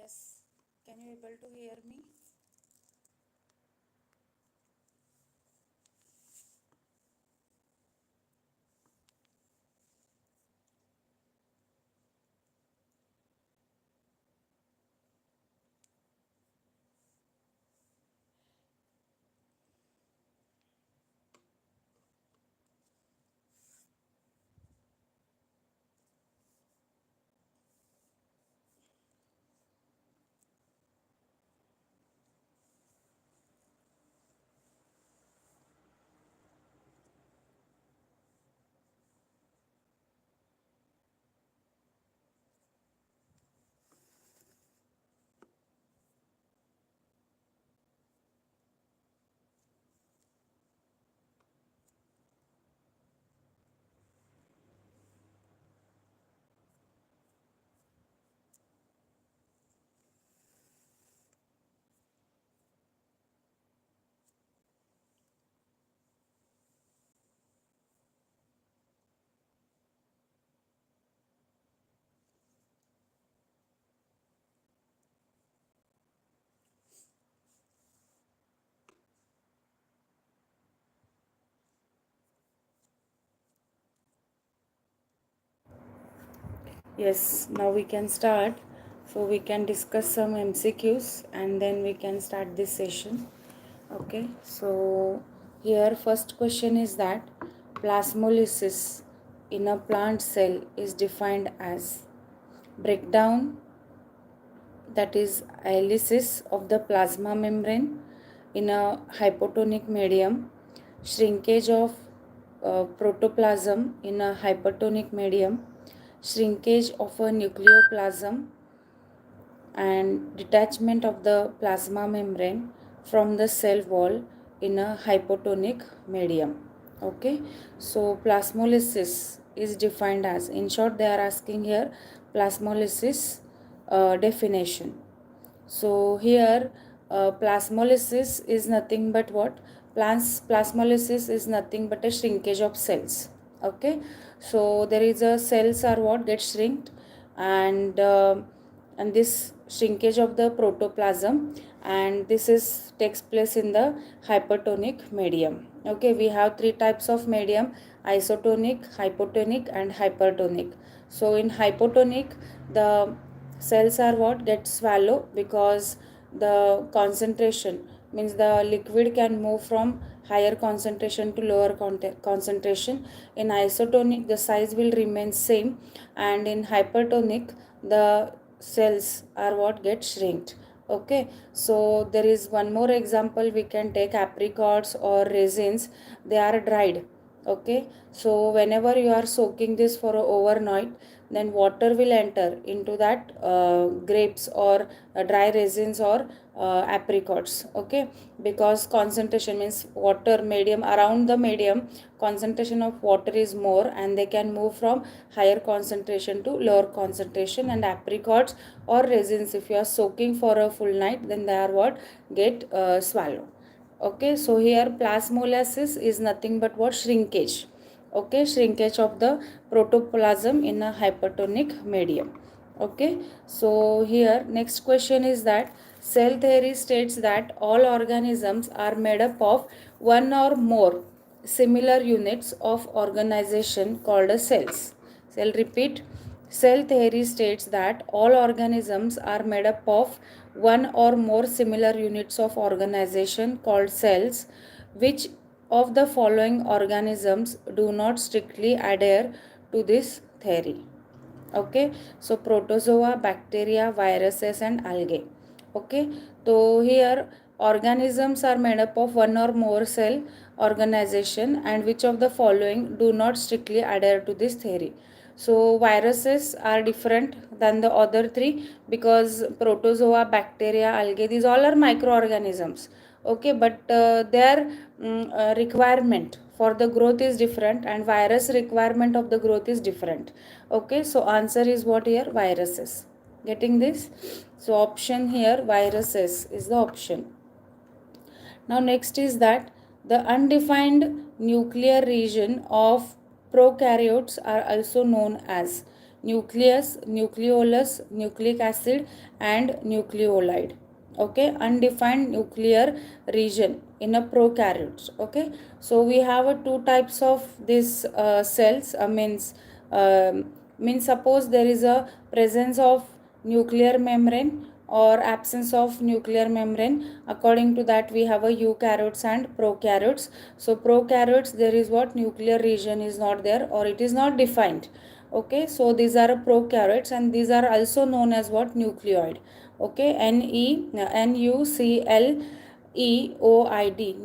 Yes. Can you able to hear me? Yes, now we can start. So we can discuss some MCQs and then we can start this session. Okay, so here first question is that plasmolysis in a plant cell is defined as breakdown, that is lysis of the plasma membrane in a hypotonic medium, shrinkage of protoplasm in a hypertonic medium, shrinkage of a nucleoplasm, and detachment of the plasma membrane from the cell wall in a hypotonic medium. Okay, so plasmolysis is defined as, in short they are asking here plasmolysis definition. So here plasmolysis is nothing but what? Plasmolysis is nothing but a shrinkage of cells. Okay, so there is a cells are what get shrinked, and this shrinkage of the protoplasm, and this is takes place in the hypertonic medium. Okay, we have three types of medium: isotonic, hypotonic, and hypertonic. So in hypotonic, the cells are what get swallow because the concentration, means the liquid can move from higher concentration to lower concentration. In isotonic the size will remain same, and in hypertonic the cells are what get shrinked. Okay, so there is one more example we can take: apricots or raisins, they are dried. Okay, so whenever you are soaking this for overnight, then water will enter into that grapes or dry raisins or apricots. Okay, because concentration, means water medium, around the medium concentration of water is more, and they can move from higher concentration to lower concentration. And apricots or raisins, if you are soaking for a full night, then they are what get swallowed. Okay, so here plasmolysis is nothing but what? Shrinkage. Okay, shrinkage of the protoplasm in a hypertonic medium. Okay, so here next question is that cell theory states that all organisms are made up of one or more similar units of organization called as cells. So I'll repeat: cell theory states that all organisms are made up of one or more similar units of organization called cells. Which of the following organisms do not strictly adhere to this theory? Okay, so protozoa, bacteria, viruses, and algae. Okay, so here organisms are made up of one or more cell organization, and which of the following do not strictly adhere to this theory? So viruses are different than the other three, because protozoa, bacteria, algae, these all are microorganisms. Okay, but their requirement for the growth is different, and virus requirement of the growth is different. Okay, so answer is what here? Viruses. Getting this? So option here, viruses is the option. Now next is that the undefined nuclear region of prokaryotes are also known as. nucleus, nucleolus, nucleic acid, and nucleolide. Okay, undefined nuclear region in a prokaryotes. Okay, so we have two types of these cells. Means suppose there is a presence of nuclear membrane or absence of nuclear membrane. According to that, we have a eukaryotes and prokaryotes. So prokaryotes, there is what nuclear region is not there or it is not defined. Okay, so these are prokaryotes and these are also known as what, nucleoid. Okay, nucleoid,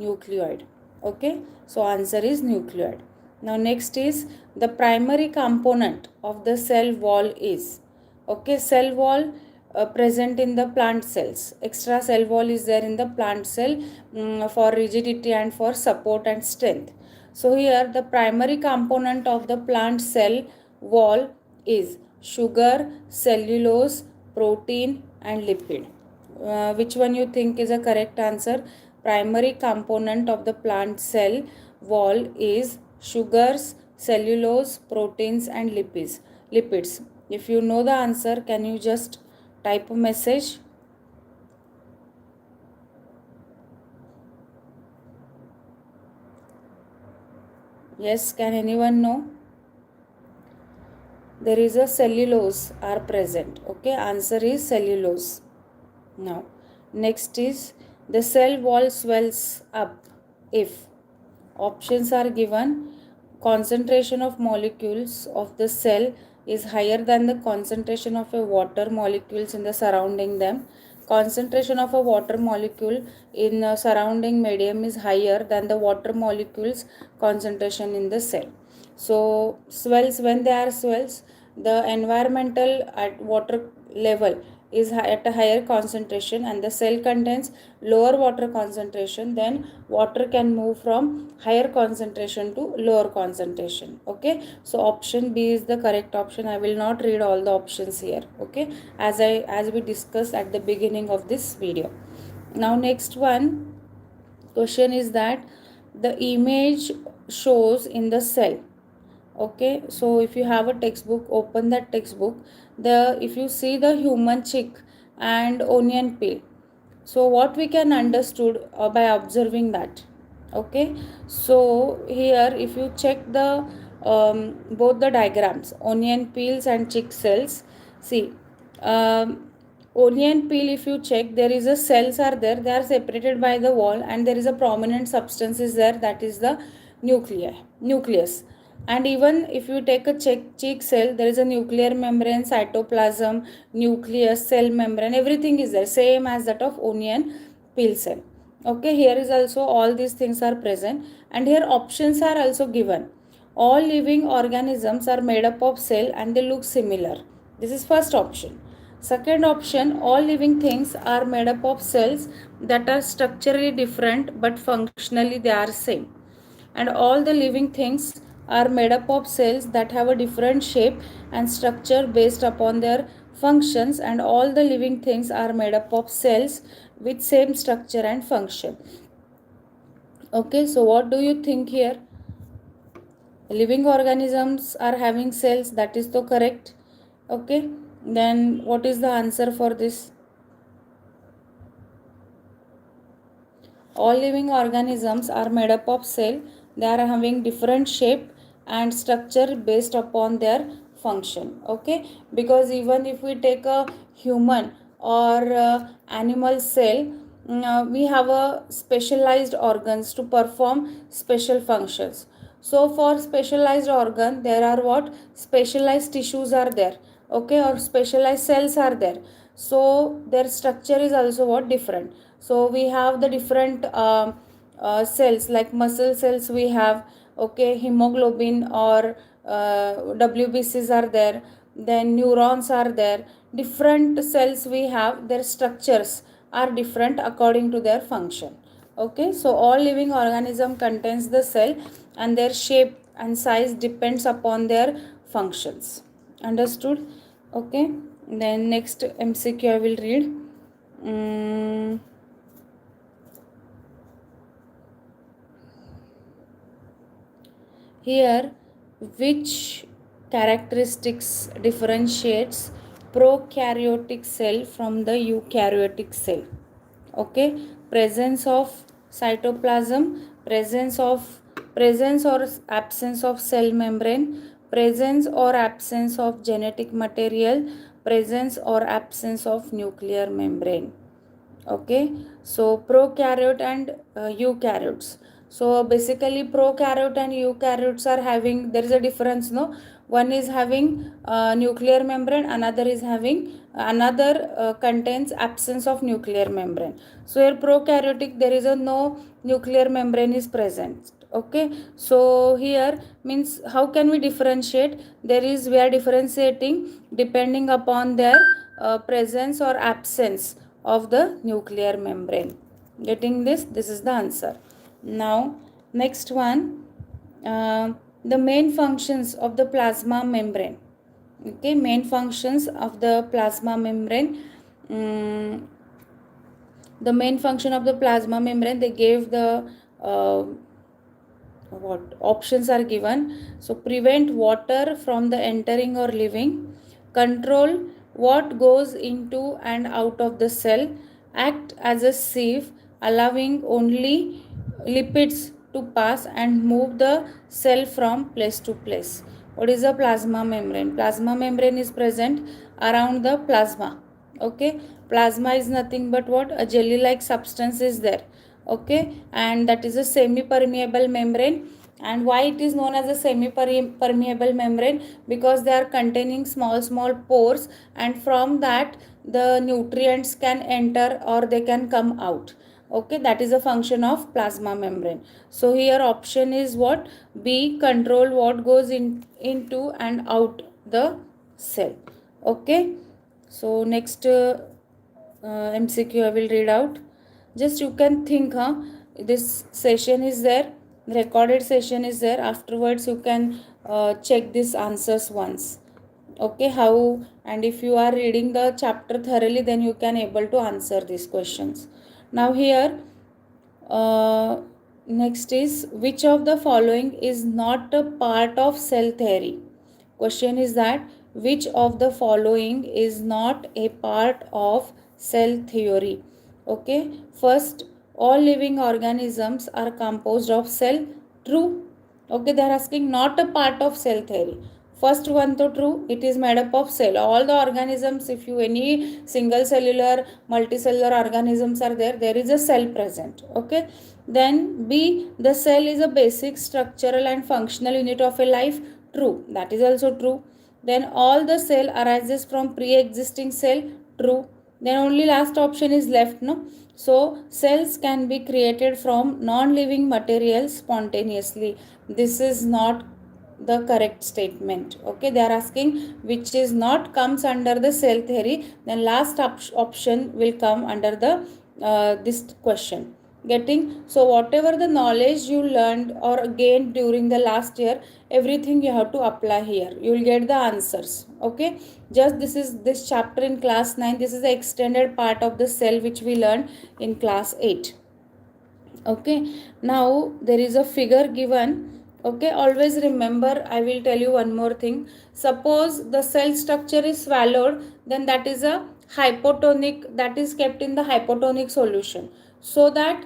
nucleoid. Okay, so answer is nucleoid. Now next is the primary component of the cell wall is, okay, cell wall present in the plant cells. Extra cell wall is there in the plant cell for rigidity and for support and strength. So here the primary component of the plant cell wall is sugar, cellulose, protein and lipid. Which one you think is a correct answer? Primary component of the plant cell wall is sugars, cellulose, proteins and lipids. If you know the answer, can you just type a message? Yes, can anyone know? There is a cellulose are present. Okay, answer is cellulose. Now next is the cell wall swells up if options are given. Concentration of molecules of the cell is higher than the concentration of a water molecules in the surrounding them. Concentration of a water molecule in a surrounding medium is higher than the water molecules concentration in the cell. So swells, when they are swells, the environmental at water level is at a higher concentration and the cell contains lower water concentration, then water can move from higher concentration to lower concentration. Okay, so option B is the correct option. I will not read all the options here. Okay, as we discussed at the beginning of this video. Now next one question is that the image shows in the cell. Okay, so if you have a textbook, open that textbook. The if you see the human chick and onion peel, so what we can understood by observing that. Okay, so here if you check the both the diagrams, onion peels and chick cells, see, onion peel, if you check, there is a cells are there, they are separated by the wall and there is a prominent substance is there, that is the nucleus. And even if you take a cheek cell, there is a nuclear membrane, cytoplasm, nucleus, cell membrane, everything is there, same as that of onion peel cell. Okay, here is also all these things are present and here options are also given. All living organisms are made up of cell and they look similar. This is first option. Second option, all living things are made up of cells that are structurally different but functionally they are same. And all the living things are made up of cells that have a different shape and structure based upon their functions, and all the living things are made up of cells with same structure and function. Okay, so what do you think here? Living organisms are having cells, that is so correct. Okay, then what is the answer for this? All living organisms are made up of cell. They are having different shape and structure based upon their function. Okay, because even if we take a human or animal cell, we have a specialized organs to perform special functions. So for specialized organ, there are what, specialized tissues are there. Okay, or specialized cells are there, so their structure is also what, different. So we have the different cells, like muscle cells we have. Okay, hemoglobin or WBCs are there, then neurons are there. Different cells we have, their structures are different according to their function. Okay, so all living organism contains the cell and their shape and size depends upon their functions. Understood? Okay, then next MCQ I will read. Here, which characteristics differentiates prokaryotic cell from the eukaryotic cell. Okay, presence of cytoplasm, presence or absence of cell membrane, presence or absence of genetic material, presence or absence of nuclear membrane. Okay, so prokaryote and eukaryotes. So basically prokaryote and eukaryotes are having, there is a difference, no? One is having nuclear membrane, another is having, another contains absence of nuclear membrane. So here prokaryotic, there is a no nuclear membrane is present. Okay, so here means how can we differentiate? There is, we are differentiating depending upon their presence or absence of the nuclear membrane. Getting this? This is the answer. Now next one, the main functions of the plasma membrane. Okay, main functions of the plasma membrane. The main function of the plasma membrane, they gave the what options are given. So prevent water from the entering or leaving, control what goes into and out of the cell, act as a sieve allowing only lipids to pass and move the cell from place to place. What is a plasma membrane? Plasma membrane is present around the plasma. Okay, plasma is nothing but what, a jelly like substance is there. Okay, and that is a semi permeable membrane. And why it is known as a semi permeable membrane? Because they are containing small pores, and from that the nutrients can enter or they can come out. Okay, that is a function of plasma membrane. So here option is what, B, control what goes into and out the cell. Okay, so next MCQ I will read out. Just you can think, this session is there, recorded session is there. Afterwards you can check these answers once. Okay, how, and if you are reading the chapter thoroughly, then you can able to answer these questions. Now here next is, which of the following is not a part of cell theory? Question is that which of the following is not a part of cell theory? Okay, first, all living organisms are composed of cell. True. Okay, they are asking not a part of cell theory. First one to true, it is made up of cell. All the organisms, if you any single cellular, multicellular organisms are there, there is a cell present. Okay, then B, the cell is a basic structural and functional unit of a life. True, that is also true. Then all the cell arises from pre-existing cell. True. Then only last option is left, no? So cells can be created from non-living materials spontaneously. This is not the correct statement. Okay, they are asking which is not comes under the cell theory, then last option will come under the this question. Getting? So whatever the knowledge you learned or gained during the last year, everything you have to apply here, you will get the answers. Okay, just this is this chapter in class 9, this is the extended part of the cell which we learned in class 8. Okay, now there is a figure given. Okay, always remember, I will tell you one more thing. Suppose the cell structure is swallowed, then that is a hypotonic, that is kept in the hypotonic solution, so that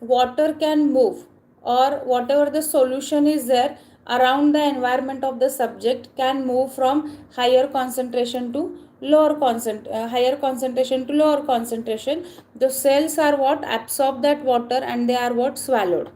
water can move, or whatever the solution is there around the environment of the subject can move from higher concentration to higher concentration to lower concentration. The cells are what, absorb that water and they are what, swallowed.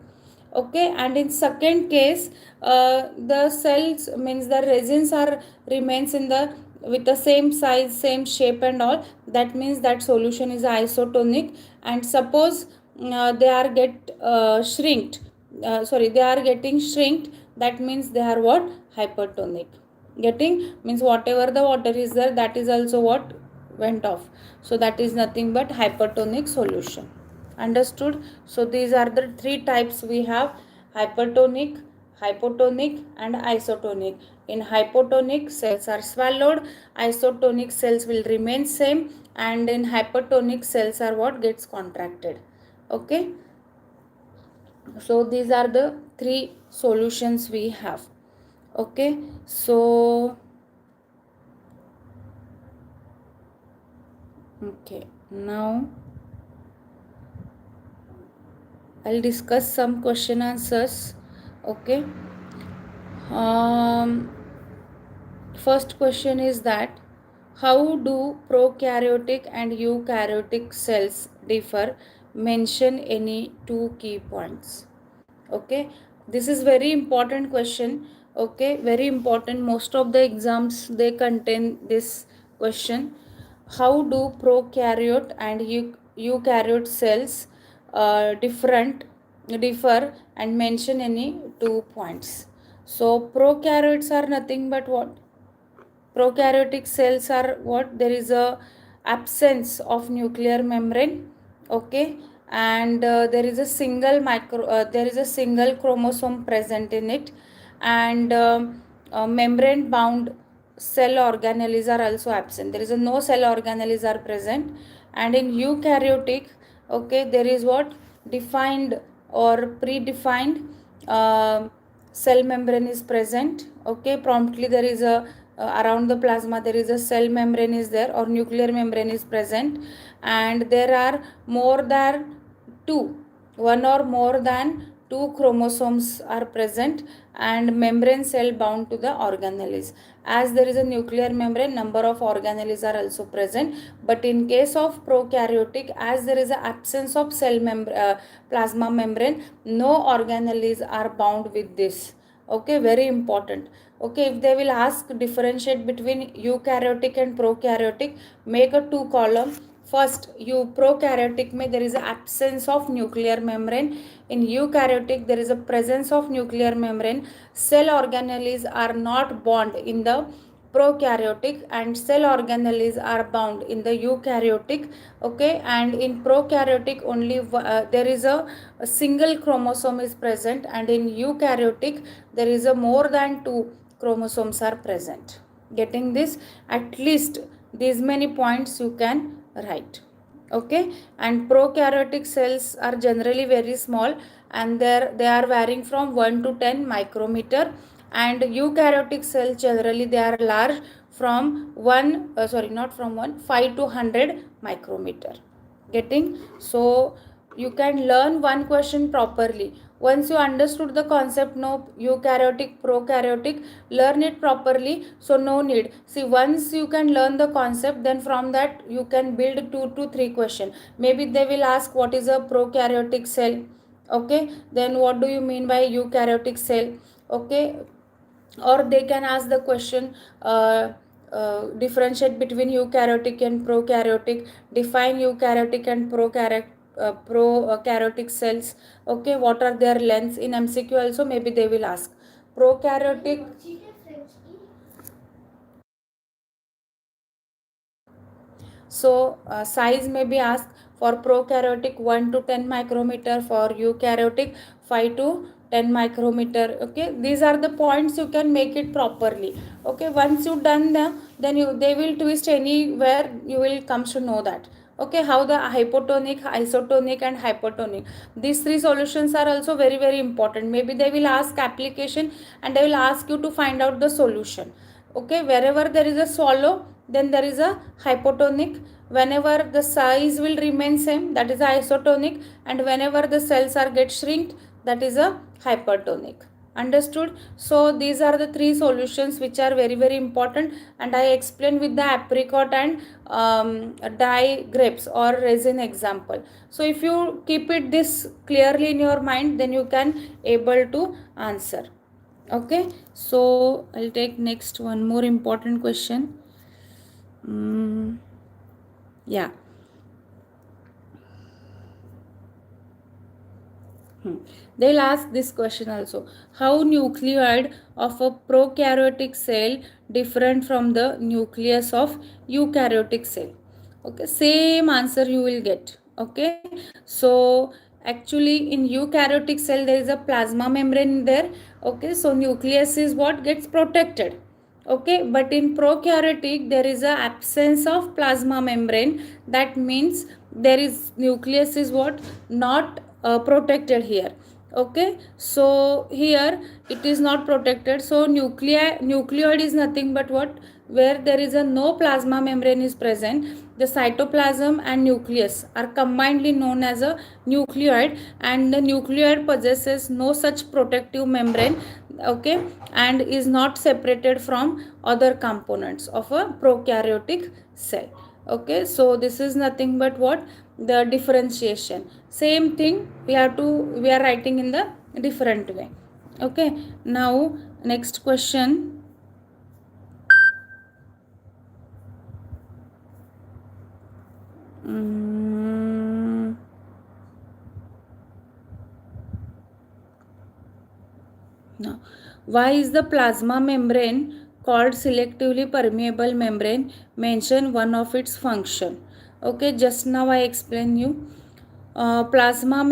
Okay, and in second case, the cells means the resins are remains in the with the same size, same shape and all. That means that solution is isotonic. And suppose they are shrinked, they are getting shrinked, that means they are what, hypertonic. Getting? Means whatever the water is there, that is also what, went off. So that is nothing but hypertonic solution. Understood? So these are the three types we have: hypertonic, hypotonic and isotonic. In hypotonic, cells are swallowed, isotonic cells will remain same, and in hypertonic, cells are what, gets contracted. Okay, so these are the three solutions we have. Okay, so okay, now I'll discuss some question answers. Okay, um, first question is that how do prokaryotic and eukaryotic cells differ? Mention any two key points. Okay, this is very important question. Okay, very important. Most of the exams they contain this question. How do prokaryote and eukaryote cells differ, and mention any two points. So prokaryotes are nothing but what? Prokaryotic cells are what? There is a absence of nuclear membrane. Okay, and there is a single chromosome present in it, and membrane bound cell organelles are also absent. There is a no cell organelles are present. And in eukaryotic, okay, there is what? Defined or predefined cell membrane is present. Okay, promptly there is a around the plasma there is a cell membrane is there, or nuclear membrane is present, and there are more than two one or more than two chromosomes are present, and membrane cell bound to the organelles. As there is a nuclear membrane, number of organelles are also present. But in case of prokaryotic, as there is an absence of plasma membrane, no organelles are bound with this. Okay, very important. Okay, if they will ask differentiate between eukaryotic and prokaryotic, make a two column. First, prokaryotic में there is a absence of nuclear membrane. In eukaryotic there is a presence of nuclear membrane. Cell organelles are not bound in the prokaryotic, and cell organelles are bound in the eukaryotic. Okay, and in prokaryotic only there is a single chromosome is present, and in eukaryotic there is a more than two chromosomes are present. Getting this? At least these many points you can write. Okay, and prokaryotic cells are generally very small, and they are varying from 1 to 10 micrometer, and eukaryotic cells generally they are large from 5 to 100 micrometer. Getting? So you can learn one question properly. Once you understood the concept, no eukaryotic prokaryotic, learn it properly. So no need, see, once you can learn the concept, then from that you can build 2 to 3 question. Maybe they will ask what is a prokaryotic cell. Okay, then what do you mean by eukaryotic cell? Okay, or they can ask the question, differentiate between eukaryotic and prokaryotic, define eukaryotic and prokaryotic cells. Okay, what are their lengths? In MCQ also maybe they will ask prokaryotic. So size may be asked for prokaryotic 1 to 10 micrometer, for eukaryotic 5 to 10 micrometer. Okay, these are the points you can make it properly. Okay, once you done them, then they will twist anywhere, you will come to know that. Okay, how the hypotonic, isotonic and hypertonic, these three solutions are also very very important. Maybe they will ask application, and they will ask you to find out the solution. Okay, wherever there is a swallow, then there is a hypotonic. Whenever the size will remain same, that is a isotonic, and whenever the cells are get shrinked, that is a hypertonic. Understood? So these are the three solutions which are very very important, and I explained with the apricot and dye grapes or resin example. So if you keep it this clearly in your mind, then you can able to answer. Okay, so I'll take next one more important question. Yeah. They'll ask this question also. How nucleoid of a prokaryotic cell different from the nucleus of eukaryotic cell? Okay, same answer you will get. Okay, so actually in eukaryotic cell there is a plasma membrane there. Okay, so nucleus is what gets protected. Okay, but in prokaryotic there is a absence of plasma membrane. That means there is nucleus is what not protected here. Okay, so here it is not protected. So nucleoid is nothing but what, where there is a no plasma membrane is present, the cytoplasm and nucleus are combinedly known as a nucleoid, and the nucleoid possesses no such protective membrane. Okay, and is not separated from other components of a prokaryotic cell. Okay, so this is nothing but what, the differentiation. Same thing we are writing in the different way. Okay, now next question. Mm, now, why is the plasma membrane called selectively permeable membrane? Mention one of its function. Okay, just now I explain you. Plasma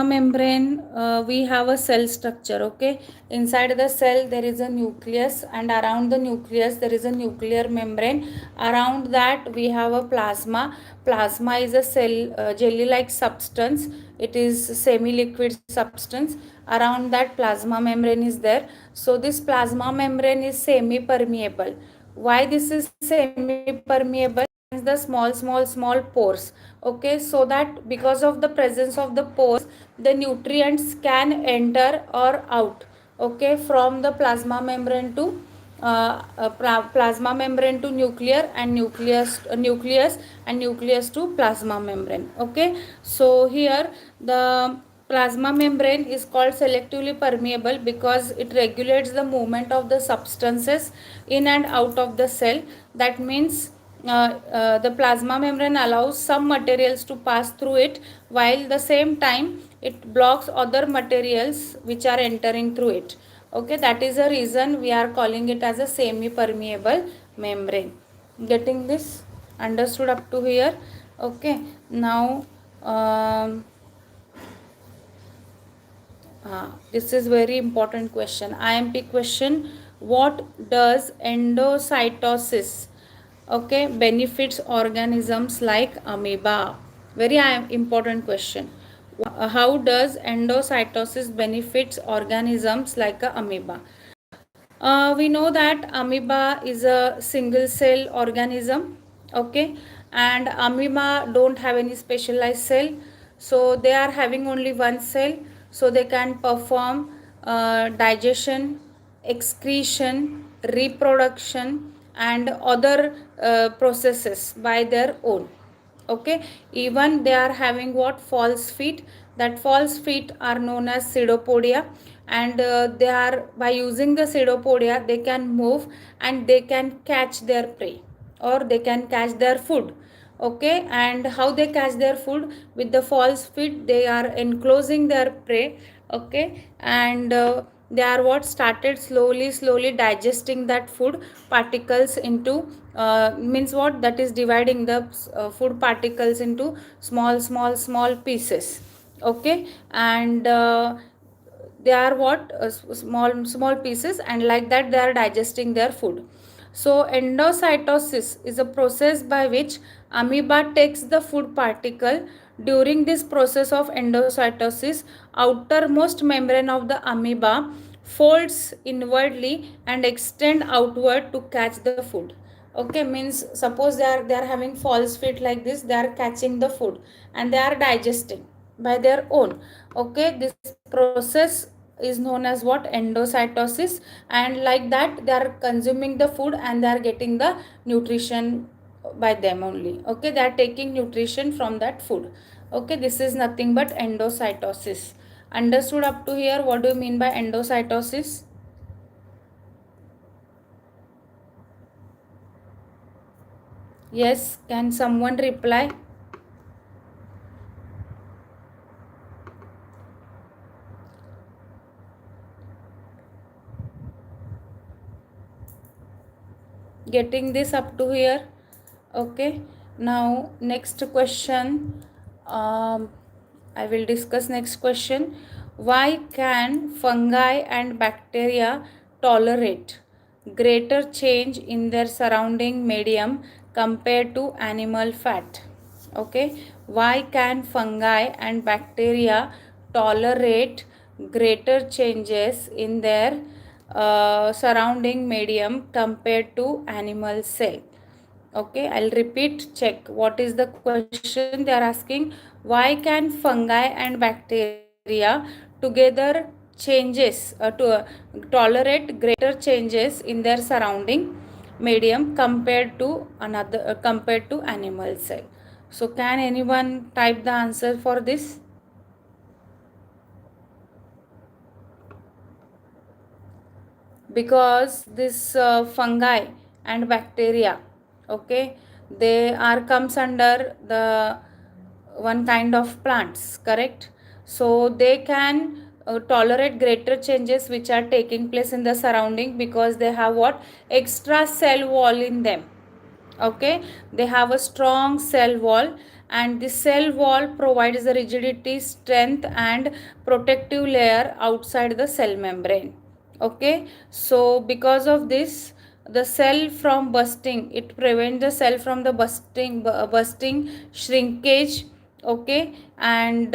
membrane, we have a cell structure. Okay, inside the cell there is a nucleus, and around the nucleus there is a nuclear membrane. Around that we have a plasma is a cell jelly like substance. It is semi liquid substance. Around that plasma membrane is there. So this plasma membrane is semi permeable. Why this is semi permeable? The small pores. Okay, so that because of the presence of the pores, the nutrients can enter or out, okay, from the plasma membrane to plasma membrane to nuclear, and nucleus and nucleus to plasma membrane. Okay, so here the plasma membrane is called selectively permeable because it regulates the movement of the substances in and out of the cell. That means the plasma membrane allows some materials to pass through it, while the same time it blocks other materials which are entering through it. Okay, that is the reason we are calling it as a semi permeable membrane. Getting this understood up to here? Okay, now this is very important question, IMP question. What does endocytosis, okay, benefits organisms like amoeba? Very important question. How does endocytosis benefits organisms like a amoeba? We know that amoeba is a single cell organism. Okay, and amoeba don't have any specialized cell, so they are having only one cell, so they can perform digestion, excretion, reproduction, and other processes by their own. Okay, even they are having what, false feet. That false feet are known as pseudopodia, and they are, by using the pseudopodia, they can move and they can catch their prey, or they can catch their food. Okay, and how they catch their food? With the false feet they are enclosing their prey. Okay, and they are what, started slowly digesting that food particles into means what, that is dividing the food particles into small pieces. Okay, and they are what, small pieces, and like that they are digesting their food. So endocytosis is a process by which amoeba takes the food particle. During this process of endocytosis, outermost membrane of the amoeba folds inwardly and extend outward to catch the food. Okay, means suppose they are having false feet like this, they are catching the food and they are digesting by their own. Okay, this process is known as what, endocytosis, and like that they are consuming the food and they are getting the nutrition by them only. Okay, they are taking nutrition from that food. Okay, this is nothing but endocytosis. Understood up to here? What do you mean by endocytosis? Yes, can someone reply? Getting this up to here? Okay, now next question. I will discuss next question. Why can fungi and bacteria tolerate greater change in their surrounding medium compared to animal fat? Okay, why can fungi and bacteria tolerate greater changes in their surrounding medium compared to animal cell. Okay, I'll repeat, check what is the question. They are asking, why can fungi and bacteria together changes tolerate greater changes in their surrounding medium compared to animal cell. So can anyone type the answer for this? Because this fungi and bacteria, okay, they are comes under the one kind of plants, correct? So they can tolerate greater changes which are taking place in the surrounding because they have what, extra cell wall in them. Okay, they have a strong cell wall, and the cell wall provides the rigidity, strength and protective layer outside the cell membrane. Okay, so because of this, the cell from busting, it prevents the cell from the busting, shrinkage. Okay, and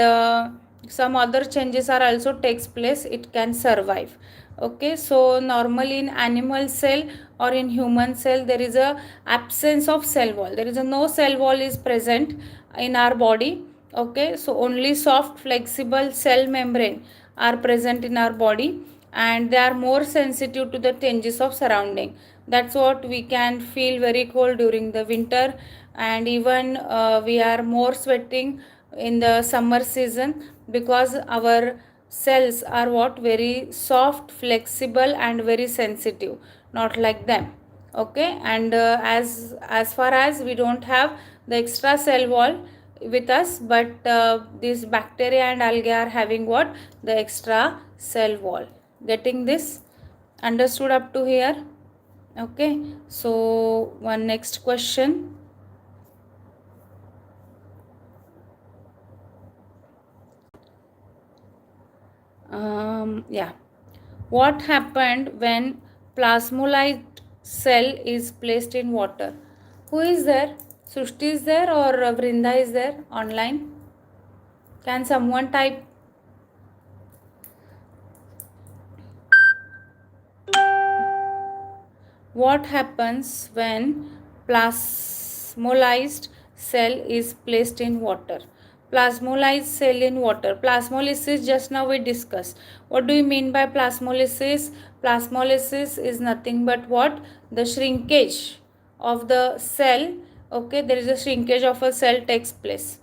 some other changes are also takes place, it can survive. Okay, so normally in animal cell or in human cell there is a absence of cell wall, there is a no cell wall is present in our body. Okay, so only soft flexible cell membrane are present in our body, and they are more sensitive to the changes of surrounding. That's what we can feel very cold during the winter, and even we are more sweating in the summer season because our cells are what, very soft, flexible and very sensitive, not like them. Okay, and as far as we don't have the extra cell wall with us, but these bacteria and algae are having what, the extra cell wall. Getting this? Understood up to here? Okay, so one next question. Yeah, what happened when plasmolite cell is placed in water? Who is there? Sushti is there or Vrinda is there online? Can someone type? What happens when plasmolized cell is placed in water? Plasmolized cell in water. Plasmolysis, just now we discussed. What do you mean by plasmolysis? Plasmolysis is nothing but what? The shrinkage of the cell. Okay, there is a shrinkage of a cell takes place.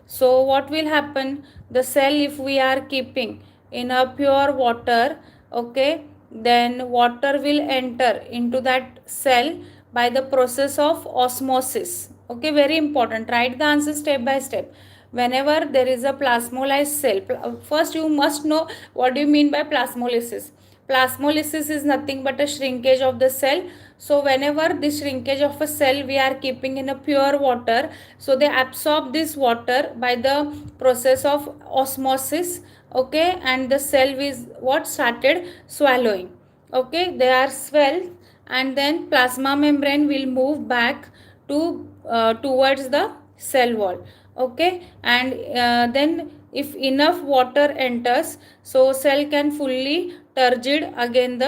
So what will happen? The cell, if we are keeping in a pure water, okay, then water will enter into that cell by the process of osmosis. Okay, very important. Write the answer step by step. Whenever there is a plasmolized cell, first you must know what do you mean by plasmolysis. Plasmolysis is nothing but a shrinkage of the cell. So whenever this shrinkage of a cell we are keeping in a pure water, so they absorb this water by the process of osmosis. Okay, and the cell is what, started swallowing. Okay, they are swelled, and then plasma membrane will move back to towards the cell wall. Okay, and then if enough water enters, so cell can fully turgid again.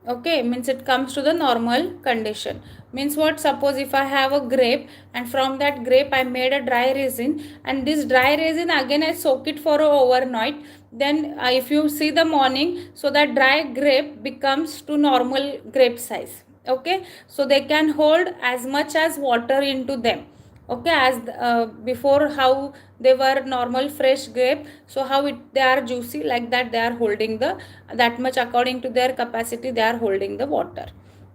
Okay, means it comes to the normal condition. Means what, suppose if I have a grape, and from that grape I made a dry resin, and this dry resin again I soak it for overnight, then if you see the morning, so that dry grape becomes to normal grape size. Okay, so they can hold as much as water into them. Okay, as before how they were normal fresh grape, so how they are juicy, like that they are holding the that much, according to their capacity they are holding the water.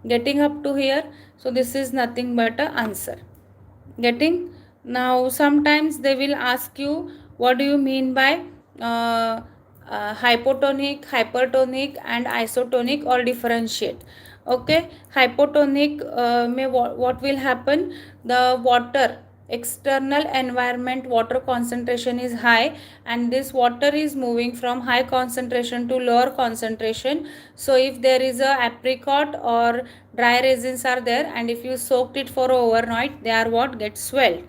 Getting up to here? So this is nothing but a answer. Getting? Now sometimes they will ask you, what do you mean by hypotonic, hypertonic and isotonic, or differentiate? Okay, hypotonic what will happen, the water external environment water concentration is high, and this water is moving from high concentration to lower concentration. So if there is a apricot or dry resins are there, and if you soaked it for overnight, they are what, get swelled.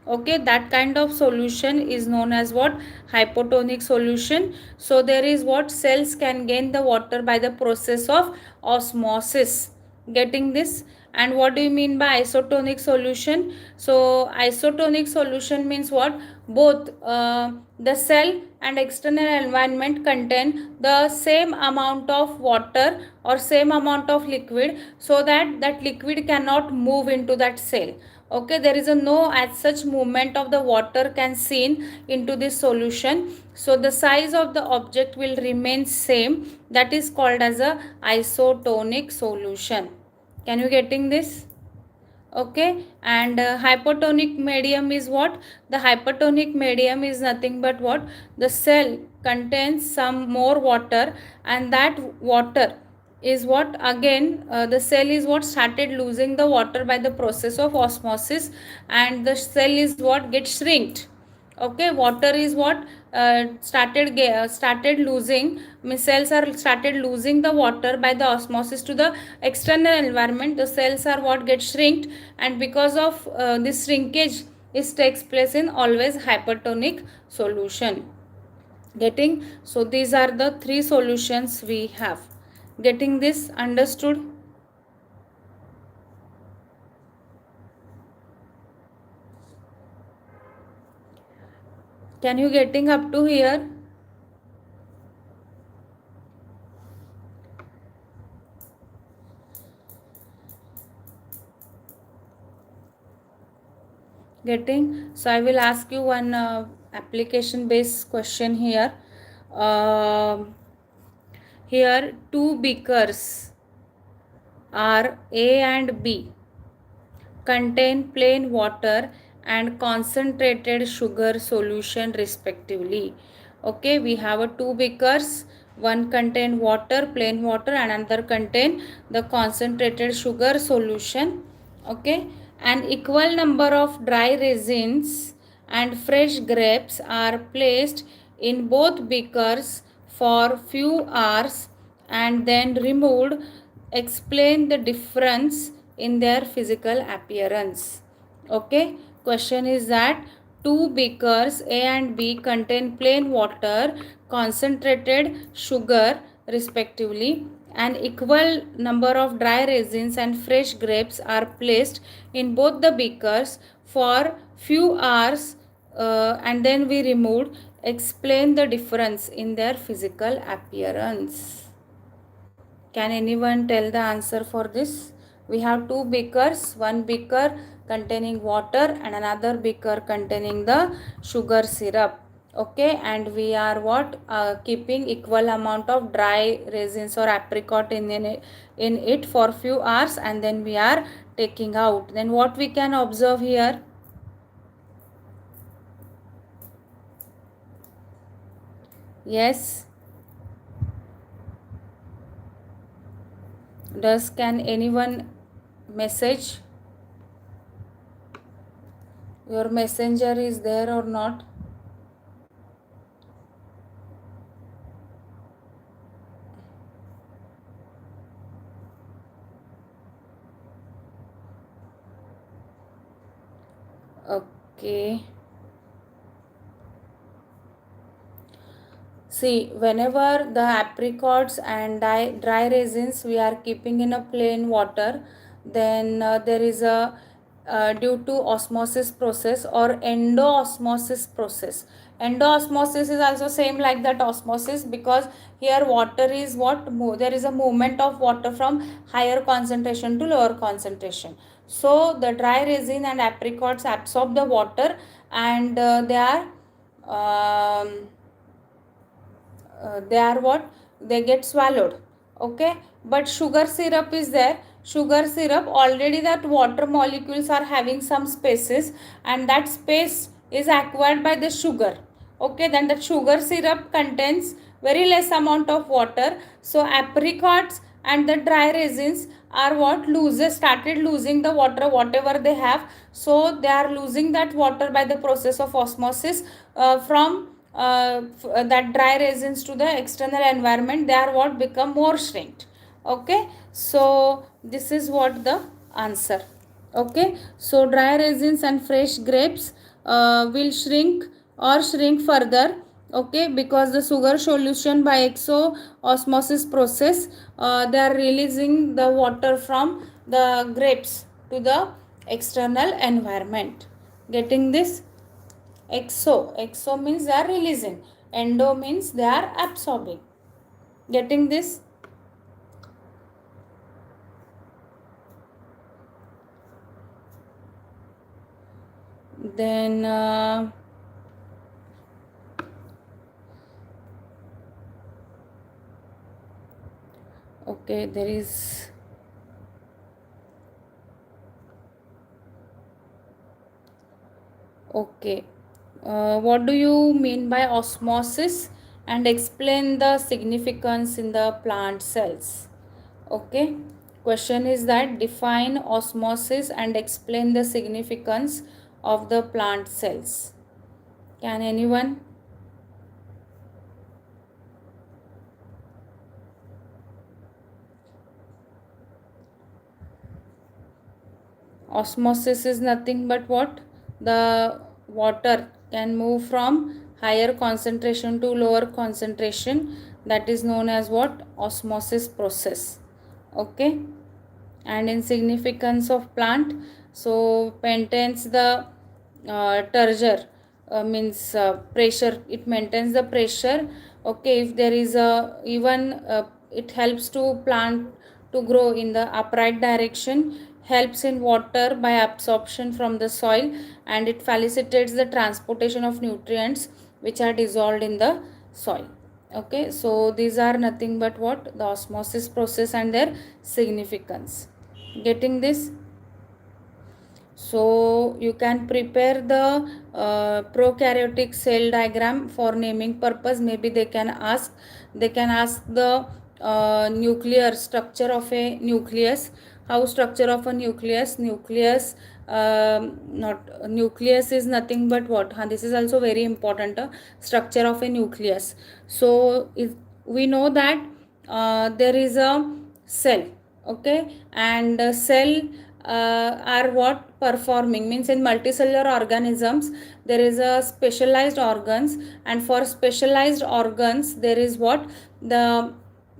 Okay, that kind of solution is known as what? Hypotonic solution. So there is what? Cells can gain the water by the process of osmosis. Getting this? And what do you mean by isotonic solution? So isotonic solution means what? Both the cell and external environment contain the same amount of water or same amount of liquid, so that that liquid cannot move into that cell. Okay, there is a no as such movement of the water can seen into this solution, so the size of the object will remain same. That is called as a isotonic solution. Can you getting this? Okay, and hypotonic medium is what? The hypotonic medium is nothing but what? The cell contains some more water, and that water is what? Again the cell is what? Started losing the water by the process of osmosis, and the cell is what? Get shrinked. Okay, water is what? Started losing, cells are started losing the water by the osmosis to the external environment. The cells are what? Get shrinked, and because of this shrinkage is takes place in always hypertonic solution. Getting? So these are the three solutions we have. Getting this? Understood? Can you getting up to here? Getting? So I will ask you one application based question here. Um Here two beakers are A and B contain plain water and concentrated sugar solution respectively. Okay, we have a two beakers, one contain water, plain water, and another contain the concentrated sugar solution. Okay, an equal number of dry resins and fresh grapes are placed in both beakers for few hours and then removed. Explain the difference in their physical appearance. Okay, question is that two beakers A and B contain plain water, concentrated sugar respectively. An equal number of dry resins and fresh grapes are placed in both the beakers for few hours and then we removed. Explain the difference in their physical appearance. Can anyone tell the answer for this? We have two beakers, one beaker containing water and another beaker containing the sugar syrup. Okay, and we are what? Keeping equal amount of dry resins or apricot in it for few hours and then we are taking out. Then what we can observe here? Yes. Can anyone message? Your messenger is there or not? Okay. See, whenever the apricots and dry resins we are keeping in a plain water, then there is a due to osmosis process or endoosmosis process. Endoosmosis is also same like that osmosis, because here water is what? There is a movement of water from higher concentration to lower concentration. So the dry resin and apricots absorb the water and they are they are what? They get swallowed. Okay, but sugar syrup is there. Sugar syrup, already that water molecules are having some spaces and that space is acquired by the sugar. Okay, then the sugar syrup contains very less amount of water, so apricots and the dry resins are what? Loses started losing the water whatever they have, so they are losing that water by the process of osmosis from that dry resins to the external environment. They are what? Become more shrinked. Okay, so this is what the answer. Okay, so dry resins and fresh grapes will shrink or shrink further, okay, because the sugar solution by exo osmosis process, they are releasing the water from the grapes to the external environment. Getting this? Exo means they are releasing, endo means they are absorbing. Getting this? Then okay, there is okay. What do you mean by osmosis, and explain the significance in the plant cells? Okay. Question is that define osmosis and explain the significance of the plant cells. Can anyone? Osmosis is nothing but what? The water can move from higher concentration to lower concentration. That is known as what? Osmosis process. Okay. And in significance of plant, so maintains the turgor, means pressure. It maintains the pressure. Okay, if there is a even it helps to plant to grow in the upright direction, helps in water by absorption from the soil, and it facilitates the transportation of nutrients which are dissolved in the soil. Okay, so these are nothing but what? The osmosis process and their significance. Getting this? So you can prepare the prokaryotic cell diagram for naming purpose. Maybe they can ask the nuclear structure of a nucleus. How structure of a nucleus not nucleus is nothing but what? This is also very important, structure of a nucleus. So if we know that there is a cell, okay, and cell are what? Performing, means in multicellular organisms there is a specialized organs, and for specialized organs there is what? The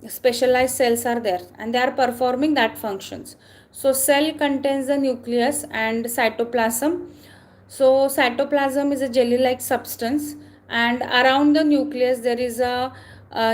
specialized cells are there, and they are performing that functions. So cell contains the nucleus and cytoplasm. So cytoplasm is a jelly-like substance, and around the nucleus there is a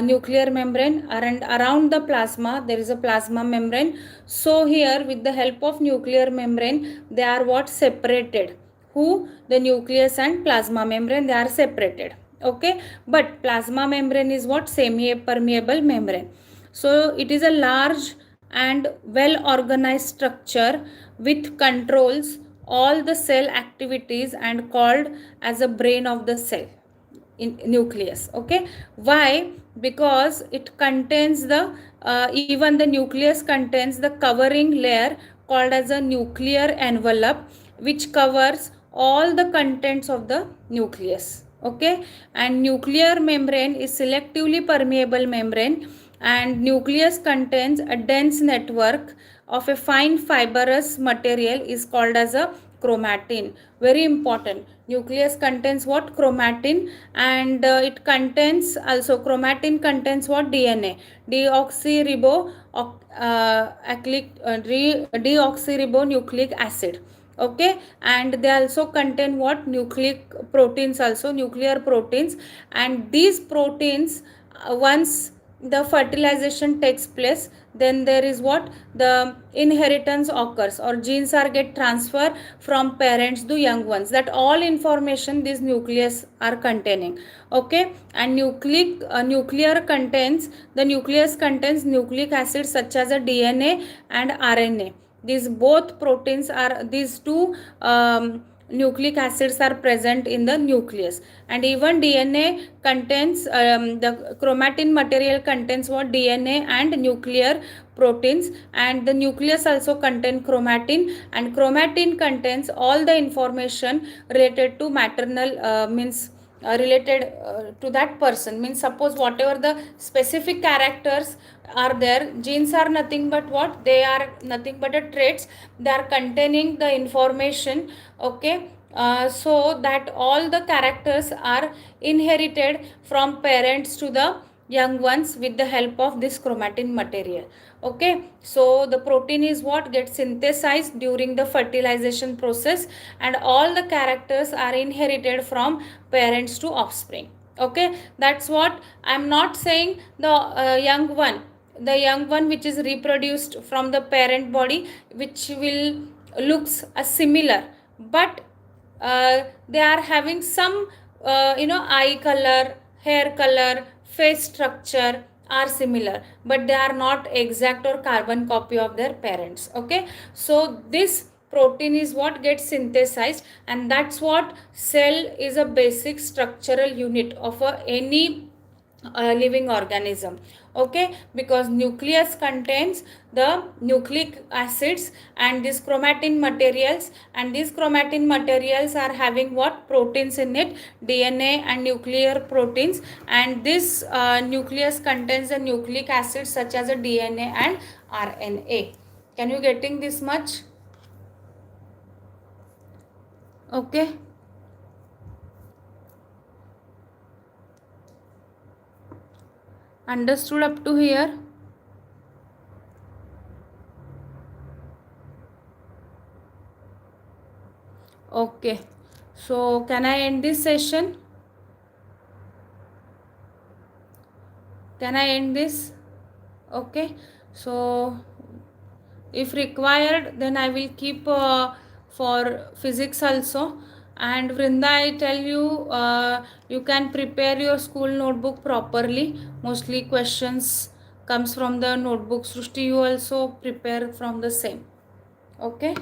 nuclear membrane, and around the plasma there is a plasma membrane. So here, with the help of nuclear membrane, they are what? Separated. Who? The nucleus and plasma membrane, they are separated. Okay, but plasma membrane is what? Semi-permeable membrane. So it is a large and well organized structure with controls all the cell activities and called as a brain of the cell in nucleus. Okay, why? Because it contains the even the nucleus contains the covering layer called as a nuclear envelope, which covers all the contents of the nucleus. Okay, and nuclear membrane is selectively permeable membrane, and nucleus contains a dense network of a fine fibrous material is called as a chromatin. Very important. Nucleus contains what? Chromatin, and it contains also, chromatin contains what? DNA, deoxyribo deoxyribonucleic acid. Okay, and they also contain what? Nucleic proteins, also nuclear proteins, and these proteins once the fertilization takes place, then there is what? The inheritance occurs, or genes are get transferred from parents to young ones. That all information these nucleus are containing. Okay, and nuclear contains, the nucleus contains nucleic acids such as a DNA and RNA. These both proteins are, these two nucleic acids are present in the nucleus, and even DNA contains the chromatin material contains what? DNA and nuclear proteins, and the nucleus also contain chromatin, and chromatin contains all the information related to maternal means related to that person, means suppose whatever the specific characters are there, genes are nothing but what? They are nothing but a traits, they are containing the information. Okay, so that all the characters are inherited from parents to the young ones with the help of this chromatin material. Okay, so the protein is what gets synthesized during the fertilization process, and all the characters are inherited from parents to offspring. Okay, that's what I'm not saying the young one which is reproduced from the parent body, which will looks similar, but they are having some eye color, hair color, face structure are similar, but they are not exact or carbon copy of their parents. Okay, so this protein is what gets synthesized, and that's what cell is a basic structural unit of any living organism. Okay, because nucleus contains the nucleic acids and these chromatin materials, and these chromatin materials are having what proteins in it, DNA and nuclear proteins, and this nucleus contains the nucleic acids such as a DNA and RNA. Can you getting this much? Okay, understood up to here? Okay, so can I end this session? Can I end this? Okay, so if required, then I will keep for physics also. And Vrinda, I tell you, you can prepare your school notebook properly. Mostly questions comes from the notebook. Srushti, you also prepare from the same. Okay.